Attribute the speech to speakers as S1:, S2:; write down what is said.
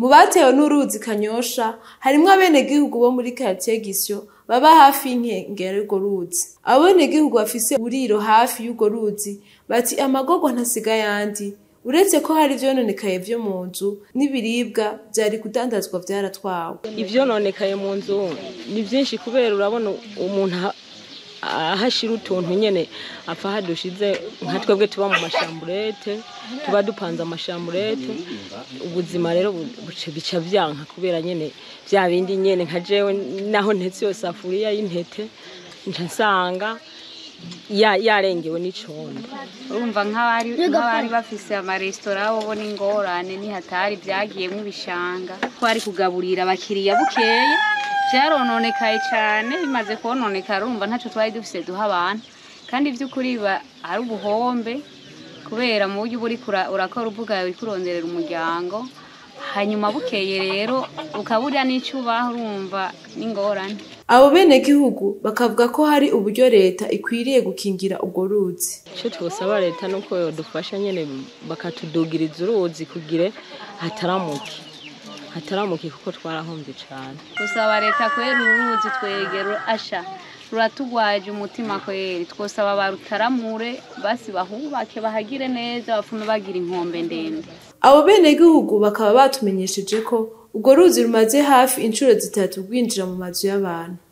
S1: Mu batewe n'uruzi Kanyosha harimwo abenegihugu bo muri quartier Gisyo baba hafi y'inkengero y'urwo ruzi. Abenegihugu bafise uburiro hafi y'urwo ruzi bati amagorwa ntasiga yandi, uretse ko hari ivyononekaye vyo mu nzu n'ibiribwa vyari kudandazwa vyaratwawe.
S2: Ivyononekaye mu nzu ni vyinshi kubera urabona umuntu ahashira utuntu nyene apfa hadushize nka twebwe tuba mu mashamburete, tuba dupanze amashamburete. Ubuzima rero bica vyanka kubera nyene vya bindi nyene nka jewe naho ntetse yo safuriya y'intete nca nsanga yarengewe n'icondo.
S3: Urumva nk'abari bafise amaresitora bo n'ingorane ni hatari vyagiyemwo ibishanga ko ari kugaburira abakiriya bukeye vyarononekaye cane. Bimaze kononekara urumva ntaco twari dufise duha abantu, kandi vy'ukuri ari ubuhombe kubera mu buryo buri urakora uvuga uri kuronderera umuryango, hanyuma bukeye rero ukaburya n'icubaho urumva n'ingorane.
S1: Abo benegihugu bakavuga ko hari uburyo leta ikwiriye gukingira urwo ruzi.
S2: Ico twosaba leta nuko yodufasha nyene bakatudugiriza uruzi kugire hataramuke kuko twarahombye cane.
S3: Twosaba leta kwera uruzi twegera asha ruratugwaje umutima kweri, twosaba barutaramure basi bahubake bahagire neza bafume bagira inkombe ndende.
S1: Abo benegihugu bakaba batumenyesheje ko urwo ruzi rumaze hafi incuro 3 rwinjira mu mazu y'abantu.